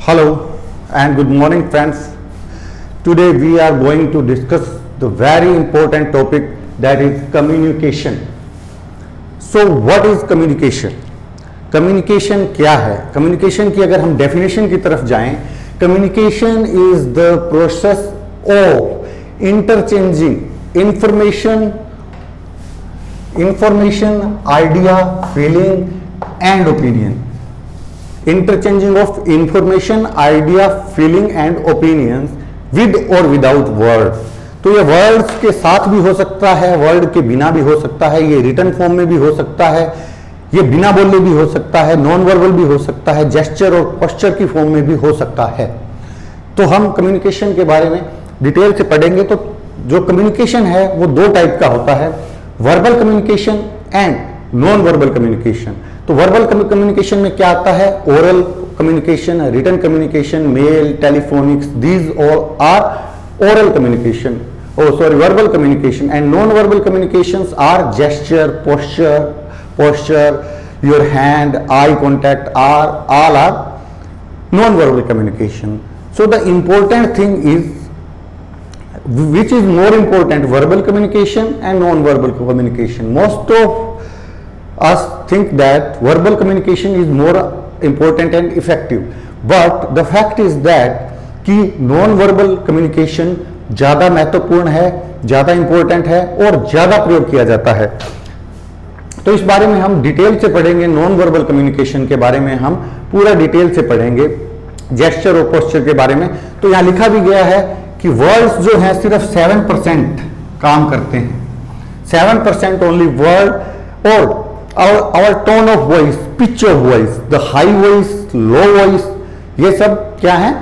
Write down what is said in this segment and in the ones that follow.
Hello and good morning friends. Today we are going to discuss the very important topic, that is communication. So what is communication? Communication क्या है? Communication की अगर हम definition की तरफ जाएं, communication is the process of interchanging information, idea, feeling and opinion. Interchanging of information, idea, feeling and opinions with or without words. तो ये वर्ड्स के साथ भी हो सकता है, वर्ड के बिना भी हो सकता है, ये रिटन फॉर्म में भी हो सकता है, ये बिना बोले भी हो सकता है, नॉन वर्बल भी हो सकता है, जेस्चर और पोस्चर की फॉर्म में भी हो सकता है। तो हम कम्युनिकेशन के बारे में डिटेल से पढ़ेंगे। तो जो कम्युनिकेशन है वो दो टाइप का होता है, verbal communication and non verbal communication. तो वर्बल कम्युनिकेशन में क्या आता है? Oral communication, written communication, mail, telephonics, these all are oral communication, verbal communication. And non-verbal communications are gesture, posture, your hand, eye contact, all are non-verbal communication. So the important thing is, which is more important, verbal communication and non-verbal communication? Most of us think that verbal communication is more important and effective, but the fact is that कि non-verbal communication ज़्यादा महत्वपूर्ण है, ज़्यादा important है और ज़्यादा प्रयोग किया जाता है। तो इस बारे में हम डिटेल से पढ़ेंगे। नॉन वर्बल कम्युनिकेशन के बारे में हम पूरा डिटेल से पढ़ेंगे, जेस्चर और पोस्चर के बारे में। तो यहाँ लिखा भी गया है कि वर्ड्स जो हैं सिर्फ 7% काम करते हैं, 7% ओनली वर्ड। और our tone of voice, pitch of voice, the high voice, low voice, ये सब क्या है?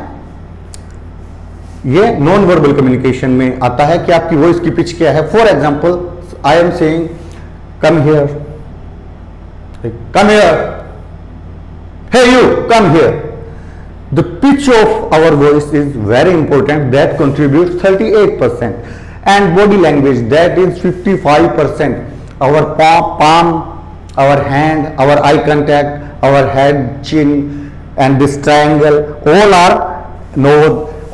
ये नॉन वर्बल कम्युनिकेशन में आता है कि आपकी वॉइस की पिच क्या है। For example, I am saying come here, hey you come here. The pitch of our voice is very important, that contribute 38%, and body language that is 55%. Our palm, our hand, our eye contact, our head, chin and this triangle,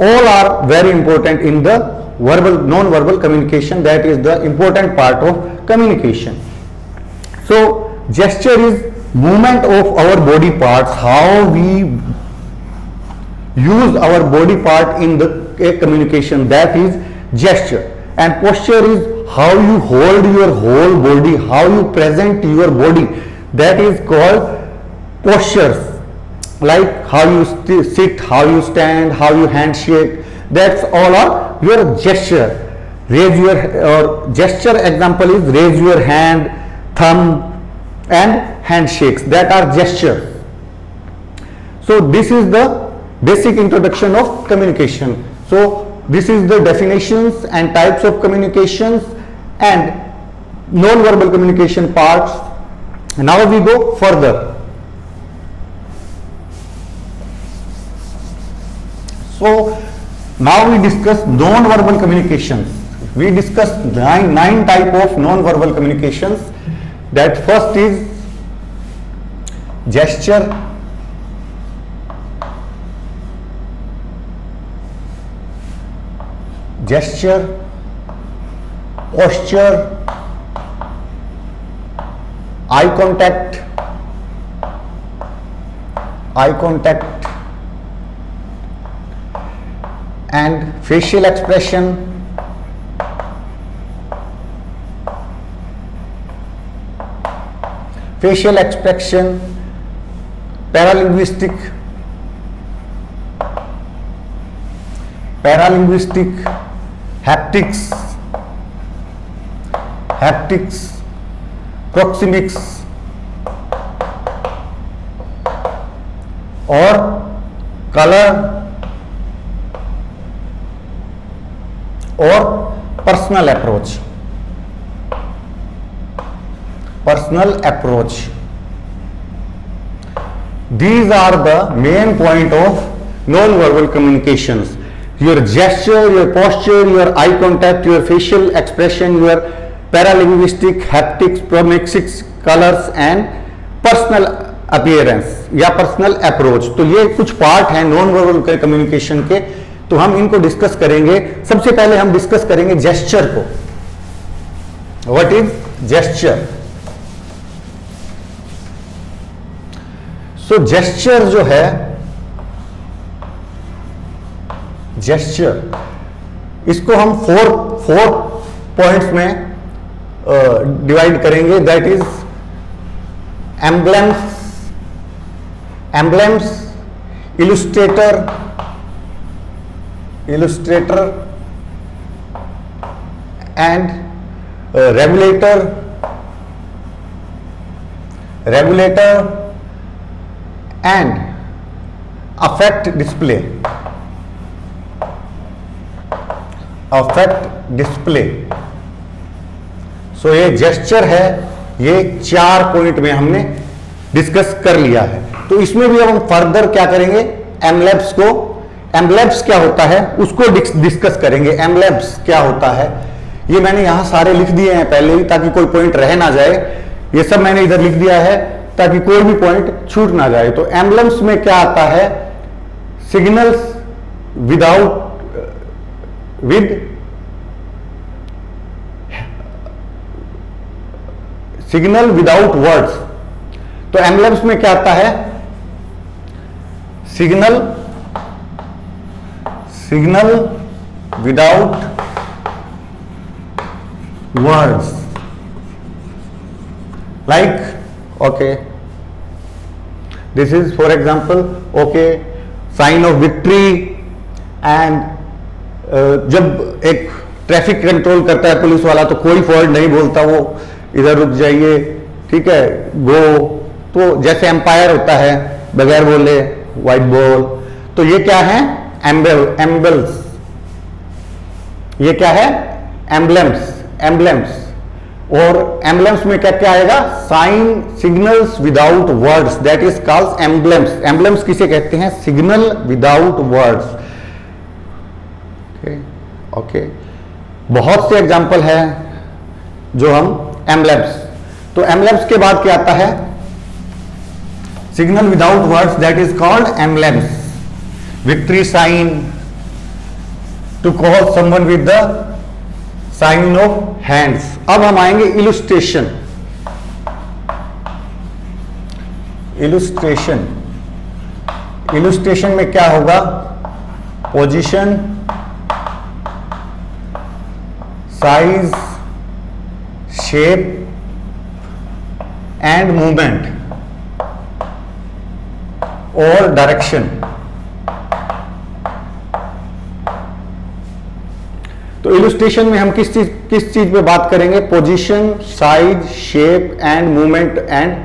all are very important in the verbal, non-verbal communication. That is the important part of communication. So gesture is movement of our body parts, how we use our body part in the communication, that is gesture. And posture is how you hold your whole body, how you present your body, that is called postures. Like how you sit, how you stand, how you handshake, that's all are your gesture. Raise your, or gesture example is raise your hand, thumb and handshakes, that are gestures. So this is the basic introduction of communication. So this is the definitions and types of communications and non-verbal communication parts. Now we go further. So now we discuss non-verbal communications. We discussed nine type of non-verbal communications. That first is gesture, posture, eye contact, and facial expression, paralinguistic, haptics, proxemics और color और personal approach. These are the main point of non-verbal communications. Your gesture, your posture, your eye contact, your facial expression, your paralinguistic, haptics, proxemics, colors and personal appearance या personal approach. तो ये कुछ part हैं non verbal communication के, तो हम इनको discuss करेंगे। सबसे पहले हम डिस्कस करेंगे जेस्चर को। What is gesture? So gesture जो है, जेस्चर इसको हम फोर पॉइंट्स में डिवाइड करेंगे। That is emblems, emblems, illustrator, illustrator and regulator, regulator and affect display, affect display. So ये जेस्चर है, ये 4 पॉइंट में हमने डिस्कस कर लिया है। तो इसमें भी अब हम फर्दर क्या करेंगे, एम्ब्लेम्स को, एम्ब्लेम्स क्या होता है उसको डिस्कस करेंगे। एम्ब्लेम्स क्या होता है ये मैंने यहां सारे लिख दिए हैं पहले ही, ताकि कोई पॉइंट रह ना जाए। ये सब मैंने इधर लिख दिया है ताकि कोई भी पॉइंट छूट ना जाए। तो एम्ब्लेम्स में क्या आता है, signals without with signal without words. तो एम्ब्लेम्स में क्या आता है, signal, signal without words, like okay, this is for example okay, sign of victory. And जब एक ट्रैफिक कंट्रोल करता है पुलिस वाला तो कोई वर्ड नहीं बोलता, वो इधर रुक जाइए, ठीक है, गो। तो जैसे एम्पायर होता है बगैर बोले, व्हाइट बॉल। तो ये क्या है, एम्बल्स, ये क्या है, एम्ब्लेम्स, एम्ब्लेम्स। और एम्ब्लेम्स में क्या क्या आएगा, sign, signals without words, that is called emblems. Emblems किसे कहते हैं, सिग्नल विदाउट वर्ड्स। ओके, बहुत से एग्जांपल है जो हम एम्ब्लेम्स। तो एम्ब्लेम्स के बाद क्या आता है, signal without words, that is called emblems. Victory sign, to call someone with the sign of hands. अब हम आएंगे इलुस्ट्रेशन। इलुस्ट्रेशन, इलुस्ट्रेशन में क्या होगा, position, size, shape and movement और डायरेक्शन। तो इलुस्ट्रेशन में हम किस चीज पे बात करेंगे, position, size, shape and movement and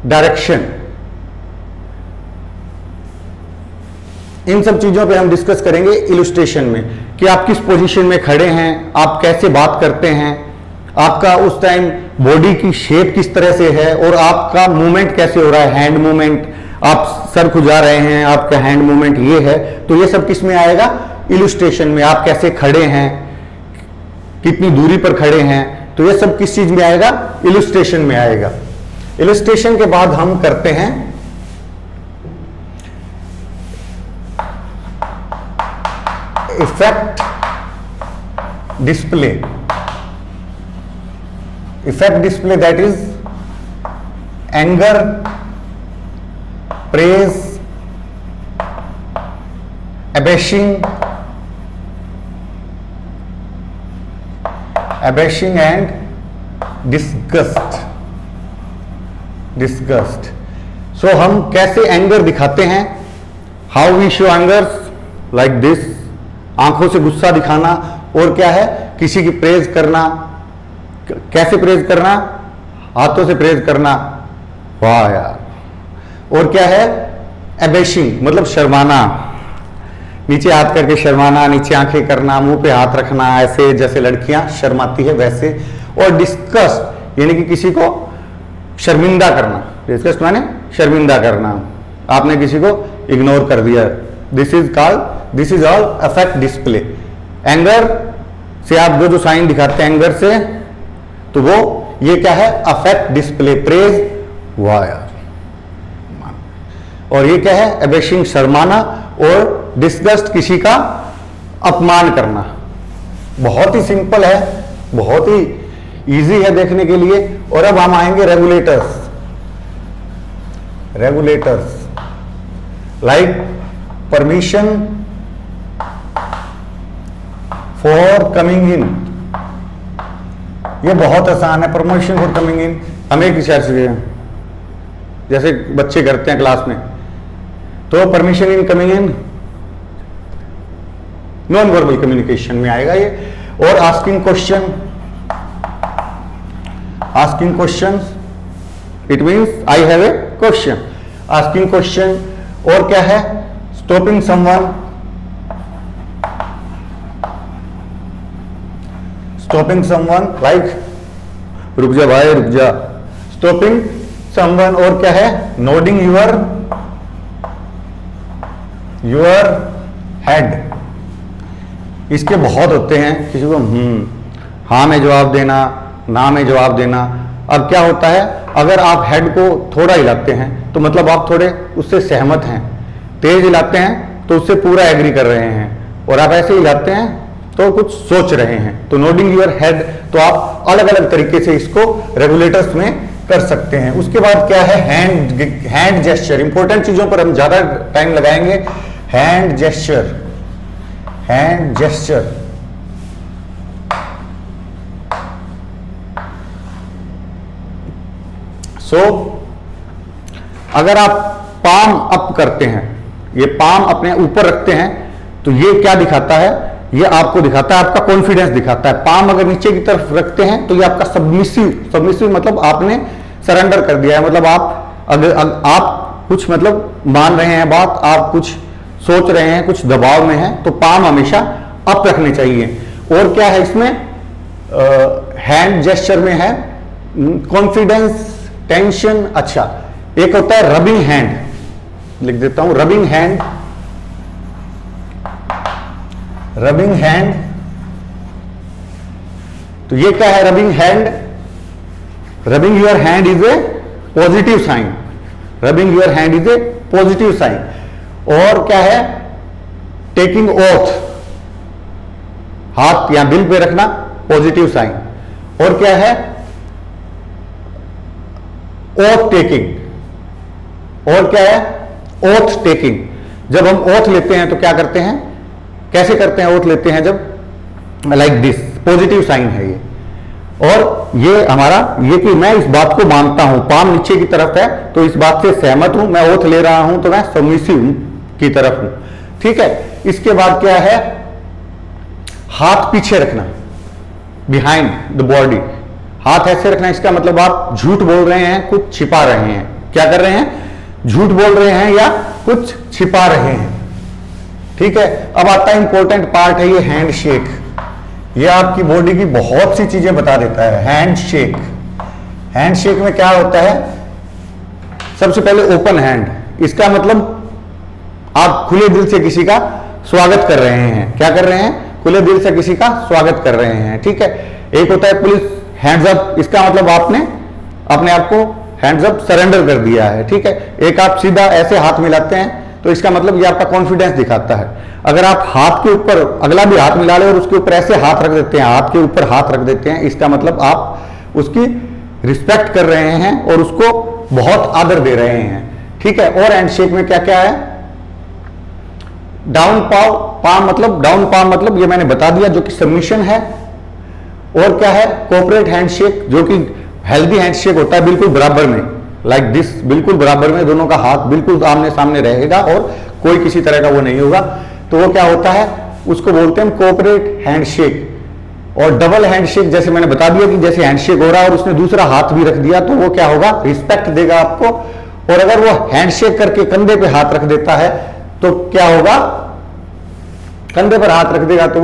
direction. इन सब चीजों पे हम डिस्कस करेंगे इलुस्ट्रेशन में, कि आप किस पोजीशन में खड़े हैं, आप कैसे बात करते हैं, आपका उस टाइम बॉडी की शेप किस तरह से है, और आपका मूवमेंट कैसे हो रहा है, हैंड मूवमेंट, आप सर खुजा रहे हैं, आपका हैंड मूवमेंट ये है। तो ये सब किस में आएगा, इलुस्ट्रेशन में। आप कैसे खड़े हैं, कितनी दूरी पर खड़े हैं, तो ये सब किस चीज में आएगा, इलुस्ट्रेशन में आएगा। इलुस्ट्रेशन के बाद हम करते हैं effect display. Effect display, that is anger, praise, abashing, abashing and disgust, disgust। So हम कैसे एंगर दिखाते हैं, how we show anger, like this, आंखों से गुस्सा दिखाना। और क्या है, किसी की प्रेज करना, कैसे प्रेज करना, हाथों से प्रेज करना, वाह यार। और क्या है, एबेशिंग, मतलब शर्माना, नीचे हाथ करके शर्माना, नीचे आंखें करना, मुंह पे हाथ रखना, ऐसे जैसे लड़कियां शर्माती है वैसे। और डिस्कस्ट यानी कि किसी को शर्मिंदा करना, डिस्कस्ट माने शर्मिंदा करना, आपने किसी को इग्नोर कर दिया, this is called, this is all affect display. Anger से आप जो साइन दिखाते हैं एंगर से, तो वो ये क्या है, अफेक्ट डिस्प्ले, प्रेज, वाह यार, और ये क्या है, एबेशिंग, शर्माना, और डिस्गस्ट, किसी का अपमान करना। बहुत ही सिंपल है, बहुत ही इजी है देखने के लिए। और अब हम आएंगे regulators. Regulators like permission for coming इन, ये बहुत आसान है। परमिशन फॉर कमिंग इन हम एक विचार से जैसे बच्चे करते हैं क्लास में, तो permission in coming in non verbal communication में आएगा ये। और asking question, asking question it means I have a question, asking question. और क्या है, stopping someone, stopping someone like रुक जा भाई रुक जा, स्टॉपिंग समवन। और क्या है, नोडिंग योर हेड। इसके बहुत होते हैं, किसी को हाँ में जवाब देना, ना में जवाब देना। अब क्या होता है, अगर आप हेड को थोड़ा हिलाते हैं तो मतलब आप थोड़े उससे सहमत हैं, तेज हिलाते हैं तो उससे पूरा एग्री कर रहे हैं, और आप ऐसे हिलाते हैं तो कुछ सोच रहे हैं। तो नोडिंग योर हेड, तो आप अलग अलग तरीके से इसको रेगुलेटर्स में कर सकते हैं। उसके बाद क्या है, हैंड जेस्चर। इंपॉर्टेंट चीजों पर हम ज्यादा टाइम लगाएंगे। Hand gesture, hand gesture. So अगर आप पाम अप करते हैं, ये पाम अपने ऊपर रखते हैं, तो ये क्या दिखाता है, ये आपको दिखाता है, आपका कॉन्फिडेंस दिखाता है। पाम अगर नीचे की तरफ रखते हैं तो ये आपका सबमिसिव, सबमिसिव मतलब आपने सरेंडर कर दिया है, मतलब आप अगर आप कुछ मतलब मान रहे हैं बात, आप कुछ सोच रहे हैं, कुछ दबाव में हैं, तो पाम हमेशा अप रखने चाहिए। और क्या है इसमें, हैंड जेस्चर में है कॉन्फिडेंस, टेंशन। अच्छा, एक होता है रबिंग हैंड, लिख देता हूं, रबिंग हैंड, रबिंग हैंड। तो ये क्या है, rubbing hand, rubbing your hand is a positive sign, rubbing your hand is a positive sign. और क्या है, टेकिंग ओथ, हाथ या दिल पे रखना, पॉजिटिव साइन। और क्या है, ओथ टेकिंग। और क्या है, ओथ टेकिंग। जब हम ओथ लेते हैं तो क्या करते हैं, कैसे करते हैं ओथ लेते हैं, जब लाइक दिस, पॉजिटिव साइन है ये। और ये हमारा, ये कि मैं इस बात को मानता हूं, पाम नीचे की तरफ है तो इस बात से सहमत हूं, मैं ओथ ले रहा हूं तो मैं सबमिसिव की तरफ हूं। ठीक है, इसके बाद क्या है, हाथ पीछे रखना, बिहाइंड द बॉडी, हाथ ऐसे रखना। इसका मतलब आप झूठ बोल रहे हैं, कुछ छिपा रहे हैं। क्या कर रहे हैं, झूठ बोल रहे हैं या कुछ छिपा रहे हैं। ठीक है, अब आता है इंपॉर्टेंट पार्ट है ये हैंड शेक। ये आपकी बॉडी की बहुत सी चीजें बता देता है। हैंड शेक, हैंड शेक में क्या होता है, सबसे पहले ओपन हैंड, इसका मतलब आप खुले दिल से किसी का स्वागत कर रहे हैं। क्या कर रहे हैं, खुले दिल से किसी का स्वागत कर रहे हैं। ठीक है, एक होता है पुलिस हैंड्स अप, इसका मतलब आपने अपने आप को हैंड्स अप सरेंडर कर दिया है। ठीक है, एक आप सीधा ऐसे हाथ मिलाते हैं तो इसका मतलब ये आपका कॉन्फिडेंस दिखाता है। अगर आप हाथ के ऊपर अगला भी हाथ मिला ले और उसके ऊपर ऐसे हाथ रख देते हैं, हाथ के ऊपर हाथ रख देते हैं, इसका मतलब आप उसकी रिस्पेक्ट कर रहे हैं और उसको बहुत आदर दे रहे हैं। ठीक है, और हैंडशेक में क्या क्या है, डाउन पाम मतलब, डाउन पाम मतलब ये मैंने बता दिया जो कि सबमिशन है। और क्या है, कोऑपरेट हैंडशेक जो कि हेल्दी हैंडशेक होता है, बिल्कुल बराबर में, लाइक दिस, बिल्कुल बराबर में, दोनों का हाथ बिल्कुल आमने सामने रहेगा और कोई किसी तरह का वो नहीं होगा। तो वो क्या होता है, उसको बोलते हैं कोऑपरेट हैंडशेक। और डबल हैंडशेक जैसे मैंने बता दिया कि जैसे हैंडशेक हो रहा है और उसने दूसरा हाथ भी रख दिया तो वो क्या होगा, रिस्पेक्ट देगा आपको। और अगर वो हैंडशेक करके कंधे पे हाथ रख देता है तो क्या होगा, कंधे पर हाथ रख देगा तो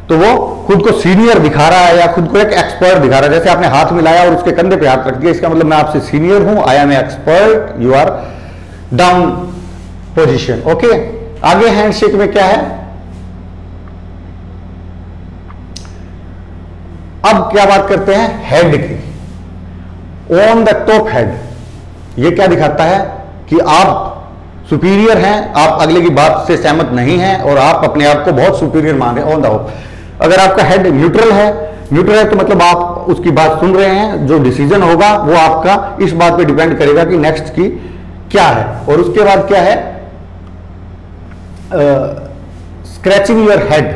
वो खुद को सीनियर दिखा रहा है या खुद को एक एक्सपर्ट दिखा रहा है। जैसे आपने हाथ मिलाया और उसके कंधे पे हाथ रख दिया, इसका मतलब मैं आपसे सीनियर हूं, I am expert, you are down position. Okay, आगे हैंडशेक में क्या है, अब क्या बात करते हैं हेड की, ऑन द टॉप हेड। ये क्या दिखाता है कि आप सुपीरियर हैं, आप अगले की बात से सहमत नहीं हैं और आप अपने आप को बहुत सुपीरियर मान रहे हैं ऑन द होप। अगर आपका हेड न्यूट्रल है तो मतलब आप उसकी बात सुन रहे हैं, जो डिसीजन होगा वो आपका इस बात पे डिपेंड करेगा कि नेक्स्ट की क्या है। और उसके बाद क्या है, स्क्रैचिंग योर हेड,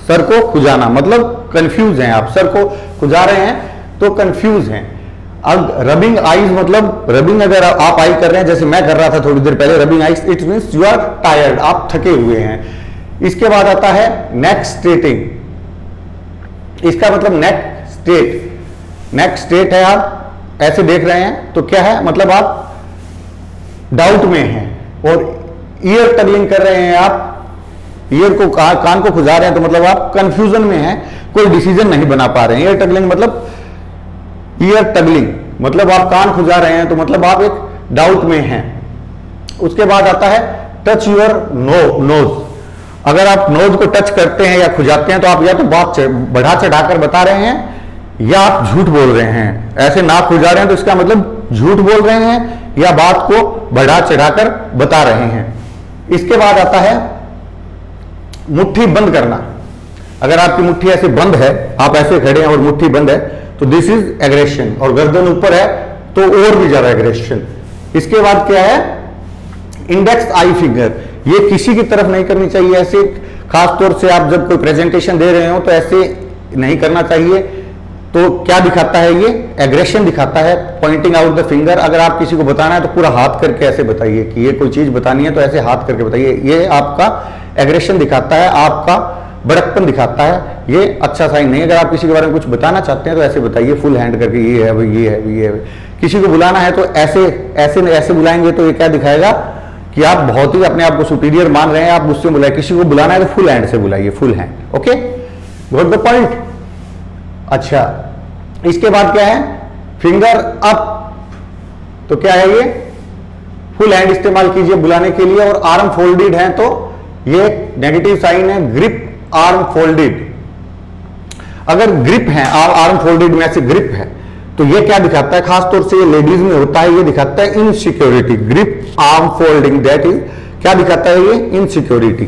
सर को खुजाना, मतलब कंफ्यूज हैं आप, सर को खुजा रहे हैं तो कंफ्यूज हैं। अब रबिंग आईज, मतलब रबिंग अगर आप आई कर रहे हैं, जैसे मैं कर रहा था थोड़ी देर पहले, rubbing eyes it means you are tired, आप थके हुए हैं। इसके बाद आता है नेक स्ट्रेटिंग, इसका मतलब नेक स्ट्रेट है, आप ऐसे देख रहे हैं तो क्या है, मतलब आप डाउट में हैं। और ईयर टगलिंग कर रहे हैं, आप ईयर को कान को खुजा रहे हैं तो मतलब आप कंफ्यूजन में हैं, कोई डिसीजन नहीं बना पा रहे हैं। ईयर टगलिंग मतलब आप कान खुजा रहे हैं तो मतलब आप एक डाउट में हैं। उसके बाद आता है टच योर नोज, अगर आप नोज को टच करते हैं या खुजाते हैं तो आप या तो बात बढ़ा चढ़ाकर बता रहे हैं या आप झूठ बोल रहे हैं। ऐसे नाक खुजा रहे हैं तो इसका मतलब झूठ बोल रहे हैं या बात को बढ़ा चढ़ाकर बता रहे हैं। इसके बाद आता है मुट्ठी बंद करना, अगर आपकी मुट्ठी ऐसे बंद है, आप ऐसे खड़े हैं और मुट्ठी बंद है तो दिस इज एग्रेशन, और गर्दन ऊपर है तो और भी ज्यादा एग्रेशन। इसके बाद क्या है, इंडेक्स आई फिंगर, ये किसी की तरफ नहीं करनी चाहिए ऐसे, खासतौर से आप जब कोई प्रेजेंटेशन दे रहे हो तो ऐसे नहीं करना चाहिए। तो क्या दिखाता है ये, एग्रेशन दिखाता है, पॉइंटिंग आउट द फिंगर। अगर आप किसी को बताना है तो पूरा हाथ करके ऐसे बताइए कि ये कोई चीज बतानी है तो ऐसे हाथ करके बताइए, ये आपका एग्रेशन दिखाता है, आपका बड़कपन दिखाता है, ये अच्छा साइन नहीं है। अगर आप किसी के बारे में कुछ बताना चाहते हैं तो ऐसे बताइए फुल हैंड करके, ये है भाई, ये है, ये है। किसी को बुलाना है तो ऐसे ऐसे ऐसे बुलाएंगे तो ये क्या दिखाएगा कि आप बहुत ही अपने आप को सुपीरियर मान रहे हैं, आप मुझसे बुलाए। किसी को बुलाना है तो फुल हैंड से बुलाइए, full hand. Okay, got the point. अच्छा, इसके बाद क्या है, फिंगर अप, तो क्या है ये, फुल हैंड इस्तेमाल कीजिए बुलाने के लिए। और आर्म फोल्डेड है तो ये नेगेटिव साइन है, ग्रिप आर्म फोल्डेड। अगर ग्रिप है, आर्म फोल्डेड में ऐसे ग्रिप है तो ये क्या दिखाता है, खासतौर से ये लेडीज में होता है, ये दिखाता है insecurity. Grip arm folding, that is क्या दिखाता है ये, इनसिक्योरिटी।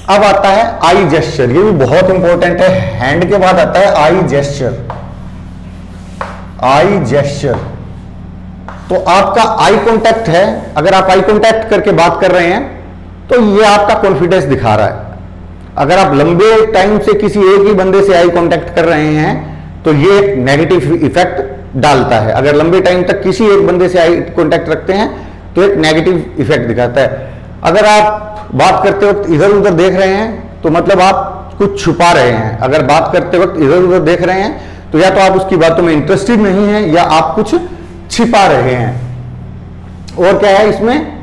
अब आता है आई जेस्चर, ये भी बहुत इंपॉर्टेंट है, हैंड के बाद आता है आई जेस्चर। तो आपका आई कांटेक्ट है, अगर आप आई कांटेक्ट करके बात कर रहे हैं तो ये आपका कॉन्फिडेंस दिखा रहा है। अगर आप लंबे टाइम से किसी एक ही बंदे से आई कांटेक्ट कर रहे हैं तो ये एक नेगेटिव इफेक्ट डालता है। अगर लंबे टाइम तक किसी एक बंदे से आई कांटेक्ट रखते हैं तो एक नेगेटिव इफेक्ट दिखाता है। अगर आप बात करते वक्त इधर उधर देख रहे हैं तो मतलब आप कुछ छुपा रहे हैं। अगर बात करते वक्त इधर उधर देख रहे हैं तो या तो आप उसकी बातों में इंटरेस्टेड नहीं हैं या आप कुछ छिपा रहे हैं। और क्या है इसमें,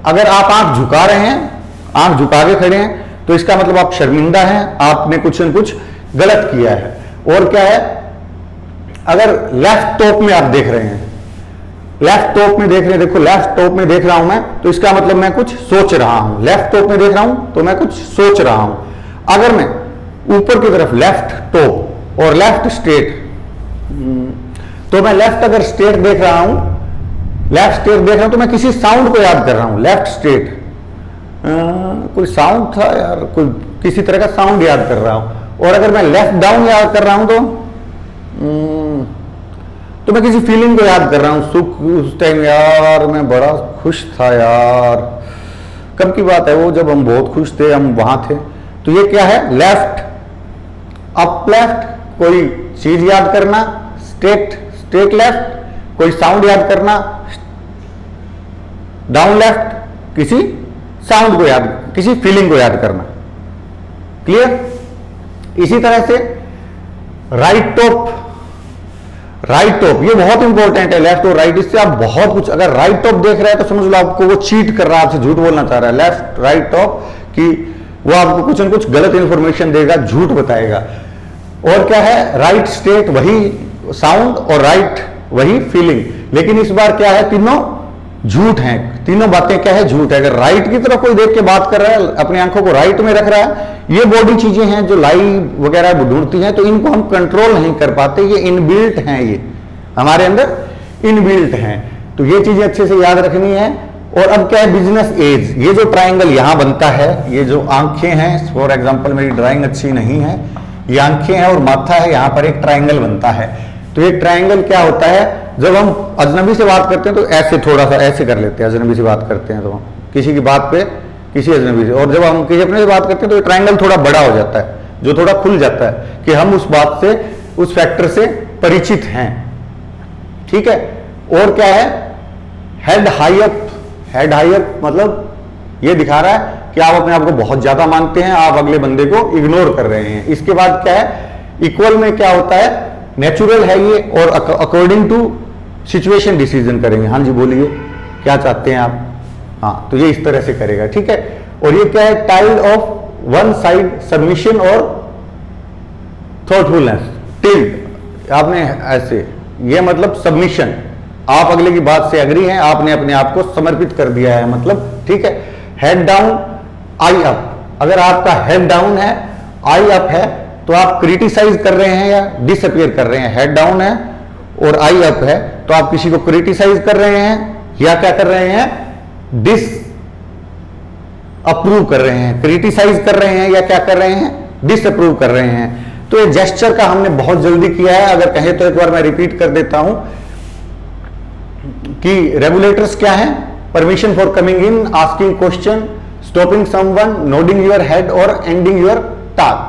अगर आप आंख झुका रहे हैं, आंख झुका के खड़े हैं तो इसका मतलब आप शर्मिंदा हैं, आपने कुछ न कुछ गलत किया है। और क्या है, अगर लेफ्ट टॉप में आप देख रहे हैं, लेफ्ट टॉप में देख रहे हैं, देखो लेफ्ट टॉप में देख रहा हूं मैं तो इसका मतलब मैं कुछ सोच रहा हूं। लेफ्ट टॉप में देख रहा हूं तो मैं कुछ सोच रहा हूं। अगर मैं ऊपर की तरफ लेफ्ट टॉप और लेफ्ट स्ट्रेट, तो मैं लेफ्ट अगर स्ट्रेट देख रहा हूं, लेफ्ट स्ट्रेट देख रहा हूं तो मैं किसी साउंड को याद कर रहा हूं। लेफ्ट स्ट्रेट कोई साउंड था यार, कोई किसी तरह का साउंड याद कर रहा हूं। और अगर मैं लेफ्ट डाउन याद कर रहा हूं तो मैं किसी फीलिंग को याद कर रहा हूं। सुख, उस टाइम यार मैं बड़ा खुश था यार, कब की बात है वो, जब हम बहुत खुश थे, हम वहां थे। तो ये क्या है, लेफ्ट अप लेफ्ट, कोई चीज याद करना, स्ट्रेट लेफ्ट, कोई साउंड याद करना, डाउन लेफ्ट, किसी साउंड को याद, किसी फीलिंग को याद करना। क्लियर। इसी तरह से राइट टॉप, ये बहुत इंपॉर्टेंट है, लेफ्ट और राइट, इससे आप बहुत कुछ, अगर राइट टॉप देख रहे हैं तो समझ लो आपको वो चीट कर रहा है, आपसे झूठ बोलना चाह रहा है। लेफ्ट राइट टॉप कि वो आपको कुछ न कुछ गलत इंफॉर्मेशन देगा, झूठ बताएगा। और क्या है, राइट स्टेट वही साउंड और राइट वही फीलिंग, लेकिन इस बार क्या है, तीनों झूठ हैं, तीनों बातें क्या है, झूठ है। अगर राइट की तरफ कोई देख के बात कर रहा है, अपनी आंखों को राइट में रख रहा है, ये बॉडी चीजें हैं जो लाइव वगैरह ढूंढती हैं, तो इनको हम कंट्रोल नहीं कर पाते, ये इनबिल्ट हैं, ये हमारे अंदर इनबिल्ट हैं। तो ये चीजें अच्छे से याद रखनी है। और अब क्या है, बिजनेस एज, ये जो ट्राइंगल यहां बनता है, ये जो आंखें हैं, फॉर एग्जांपल मेरी ड्राइंग अच्छी नहीं है, ये आंखें हैं और माथा है, यहां पर एक ट्राइंगल बनता है। तो ये ट्राइंगल क्या होता है, जब हम अजनबी से बात करते हैं तो ऐसे थोड़ा सा ऐसे कर लेते हैं, अजनबी से बात करते हैं तो हम किसी की बात पे, किसी अजनबी से, और जब हम किसी अपने से बात करते हैं तो ये ट्राइंगल थोड़ा बड़ा हो जाता है, जो थोड़ा खुल जाता है कि हम उस बात से, उस फैक्टर से परिचित हैं। ठीक है। और क्या है, head high up, head high up मतलब ये दिखा रहा है कि आप अपने आप को बहुत ज्यादा मानते हैं, आप अगले बंदे को इग्नोर कर रहे हैं। इसके बाद क्या है, इक्वल में क्या होता है, नेचुरल है ये, और अकॉर्डिंग टू सिचुएशन डिसीजन करेंगे। हाँ जी बोलिए, क्या चाहते हैं आप? हाँ, तो ये इस तरह से करेगा। ठीक है। और ये क्या है, tiled of one side submission और थॉटफुलनेस, टिल्ट, आपने ऐसे, ये मतलब सबमिशन, आप अगले की बात से एग्री हैं, आपने अपने आप को समर्पित कर दिया है, मतलब। ठीक है। हेड डाउन, आई अप, अगर आपका हेड डाउन है, आई अप है, तो आप क्रिटिसाइज कर रहे हैं या डिसअपियर कर रहे हैं। हेड डाउन है और आई अप है, तो आप किसी को क्रिटिसाइज कर रहे हैं या क्या कर रहे हैं, डिस अप्रूव कर रहे हैं। क्रिटिसाइज कर रहे हैं या क्या कर रहे हैं, डिसअप्रूव कर रहे हैं। तो ये जेस्चर का हमने बहुत जल्दी किया है, अगर कहें तो एक बार मैं रिपीट कर देता हूं कि रेगुलेटर्स क्या हैं, permission for coming in, asking question, stopping someone, nodding your head और ending your talk.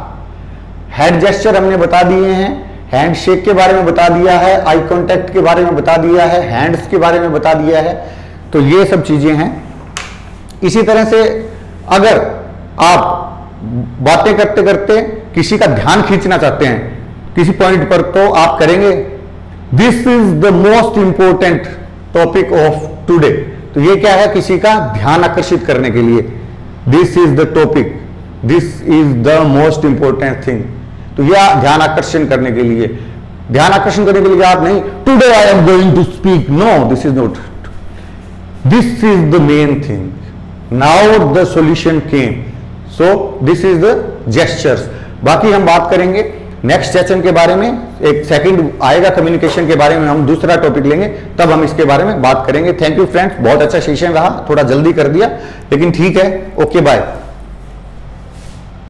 Head gesture हमने बता दिए हैं, हैंड शेक के बारे में बता दिया है, आई कांटेक्ट के बारे में बता दिया है, हैंड्स के बारे में बता दिया है। तो ये सब चीजें हैं। इसी तरह से अगर आप बातें करते करते किसी का ध्यान खींचना चाहते हैं किसी पॉइंट पर, तो आप करेंगे, this is the most important topic of today. तो ये क्या है, किसी का ध्यान आकर्षित करने के लिए, this is the topic, this is the most important thing. तो यह ध्यान आकर्षण करने के लिए, ध्यान आकर्षण करने के लिए आप नहीं, today I am going to speak, no this is not, this is the main thing, now the solution came, so this is the gestures. बाकी हम बात करेंगे नेक्स्ट सेशन के बारे में, एक सेकंड आएगा कम्युनिकेशन के बारे में, हम दूसरा टॉपिक लेंगे, तब हम इसके बारे में बात करेंगे। थैंक यू फ्रेंड्स, बहुत अच्छा सेशन रहा, थोड़ा जल्दी कर दिया लेकिन ठीक है। Okay bye.